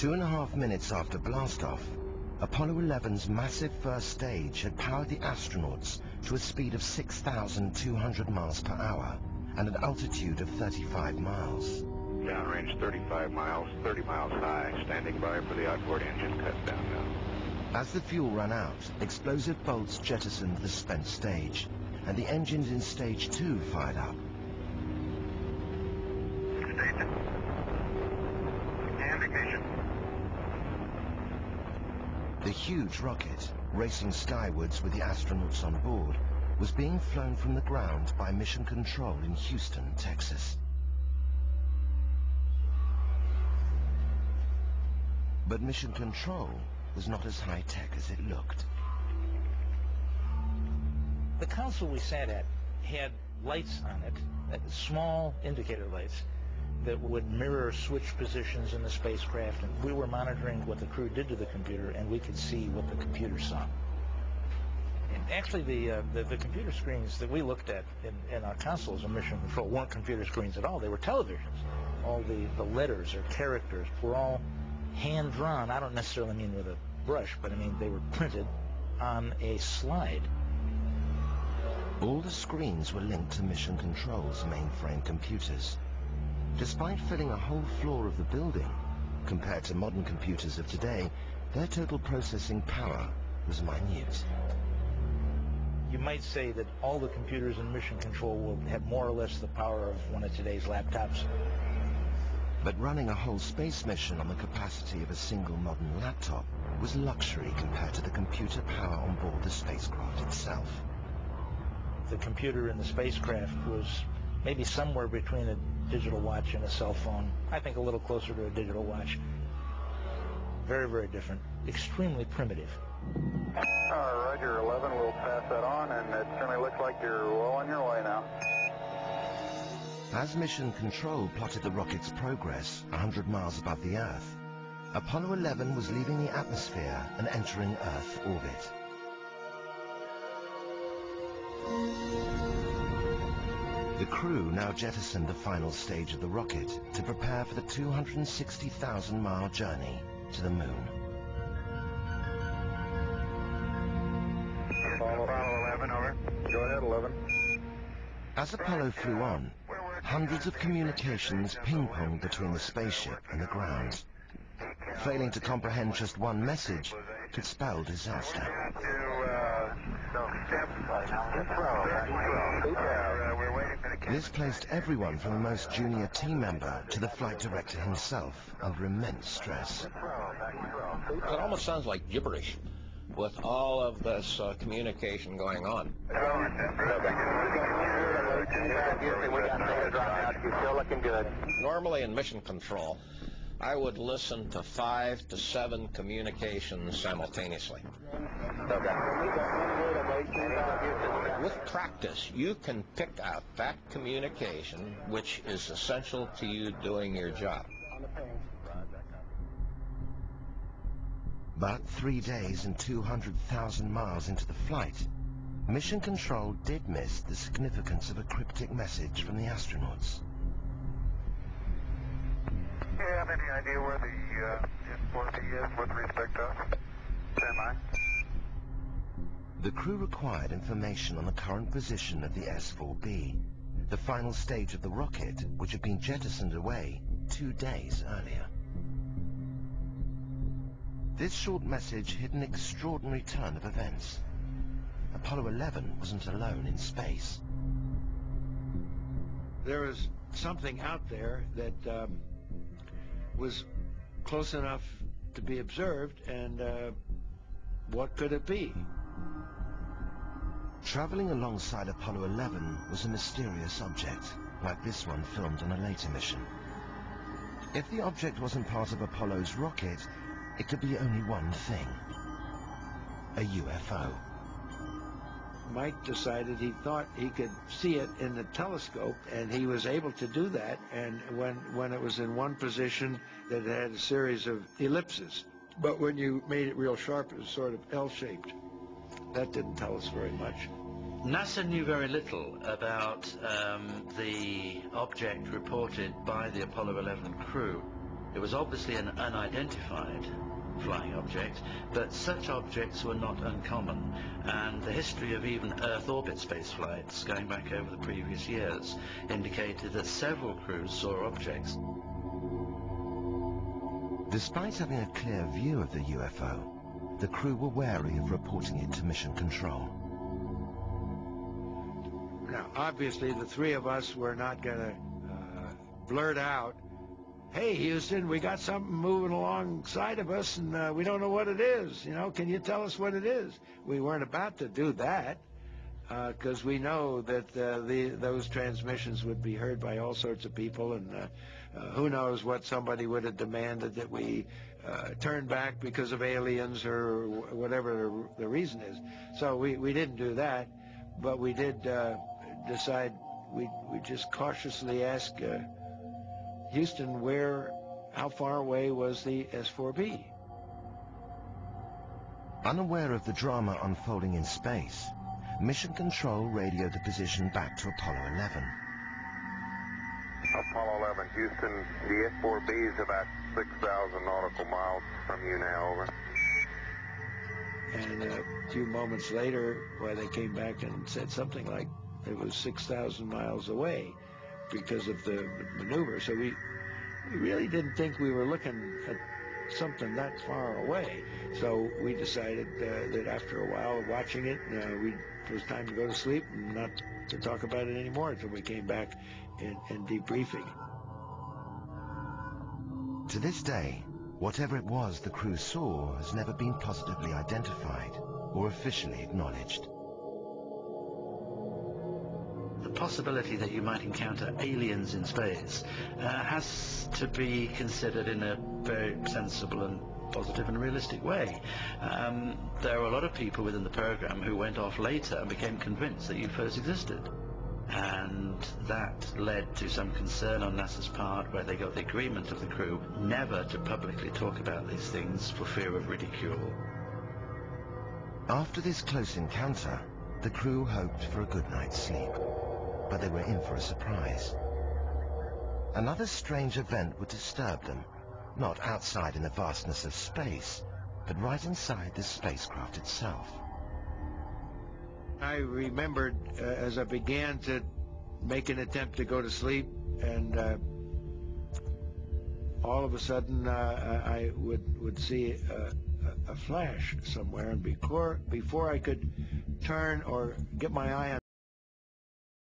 2.5 minutes after blastoff, Apollo 11's massive first stage had powered the astronauts to a speed of 6,200 miles per hour and an altitude of 35 miles. Downrange 35 miles, 30 miles high, standing by for the outboard engine cut down now. As the fuel ran out, explosive bolts jettisoned the spent stage, and the engines in stage 2 fired up. Station. Indication. The huge rocket, racing skywards with the astronauts on board, was being flown from the ground by Mission Control in Houston, Texas. But Mission Control was not as high-tech as it looked. The console we sat at had lights on it, small indicator lights, that would mirror switch positions in the spacecraft, and we were monitoring what the crew did to the computer, and we could see what the computer saw. And actually, the computer screens that we looked at in our consoles of Mission Control weren't computer screens at all. They were televisions. All the letters or characters were all hand-drawn. I don't necessarily mean with a brush, but I mean they were printed on a slide. All the screens were linked to Mission Control's mainframe computers. Despite filling a whole floor of the building, compared to modern computers of today, their total processing power was minute. You might say that all the computers in Mission Control will have more or less the power of one of today's laptops. But running a whole space mission on the capacity of a single modern laptop was luxury compared to the computer power on board the spacecraft itself. The computer in the spacecraft was maybe somewhere between a digital watch and a cell phone. I think a little closer to a digital watch. Very, very different. Extremely primitive. Roger, 11. We'll pass that on, and it certainly looks like you're well on your way now. As Mission Control plotted the rocket's progress 100 miles above the Earth, Apollo 11 was leaving the atmosphere and entering Earth orbit. The crew now jettisoned the final stage of the rocket to prepare for the 260,000-mile journey to the moon. Apollo 11, over. Go ahead, 11. As Apollo flew on, hundreds of communications ping-ponged between the spaceship and the ground. Failing to comprehend just one message could spell disaster. This placed everyone from the most junior team member to the flight director himself under immense stress. It almost sounds like gibberish with all of this communication going on. Normally in Mission Control, I would listen to 5 to 7 communications simultaneously. With practice, you can pick out that communication which is essential to you doing your job. But 3 days and 200,000 miles into the flight, Mission Control did miss the significance of a cryptic message from the astronauts. Do you have any idea where the N4P is with respect to us? Semi. The crew required information on the current position of the S4B, the final stage of the rocket which had been jettisoned away 2 days earlier. This short message hid an extraordinary turn of events. Apollo 11 wasn't alone in space. There was something out there that was close enough to be observed, and what could it be? Traveling alongside Apollo 11 was a mysterious object, like this one filmed on a later mission. If the object wasn't part of Apollo's rocket, it could be only one thing: a UFO. Mike decided he thought he could see it in the telescope, and he was able to do that. And when it was in one position, that had a series of ellipses. But when you made it real sharp, it was sort of L-shaped. That didn't tell us very much. NASA knew very little about the object reported by the Apollo 11 crew. It was obviously an unidentified flying object, but such objects were not uncommon, and the history of even Earth orbit space flights going back over the previous years indicated that several crews saw objects. Despite having a clear view of the UFO, the crew were wary of reporting it to Mission Control. Now, obviously, the three of us were not going to blurt out, "Hey, Houston, we got something moving alongside of us, and we don't know what it is. You know, can you tell us what it is?" We weren't about to do that, because we know that those transmissions would be heard by all sorts of people, and who knows what somebody would have demanded that we turn back because of aliens or whatever the reason is. So we didn't do that, but we did decide we just cautiously ask Houston how far away was the S4B? Unaware of the drama unfolding in space, Mission Control radioed the position back to Apollo 11. Apollo 11, Houston, the S4B is about 6,000 nautical miles from you now, over. And a few moments later, they came back and said something like it was 6,000 miles away because of the maneuver. So we really didn't think we were looking at something that far away. So we decided that after a while of watching it, it was time to go to sleep and not to talk about it anymore until we came back and debriefing. To this day, whatever it was the crew saw has never been positively identified or officially acknowledged. The possibility that you might encounter aliens in space has to be considered in a very sensible and positive and realistic way. There are a lot of people within the program who went off later and became convinced that UFOs existed. And that led to some concern on NASA's part, where they got the agreement of the crew never to publicly talk about these things for fear of ridicule. After this close encounter, the crew hoped for a good night's sleep, but they were in for a surprise. Another strange event would disturb them, not outside in the vastness of space, but right inside the spacecraft itself. I remembered as I began to make an attempt to go to sleep, and all of a sudden I would see a flash somewhere, and before I could turn or get my eye on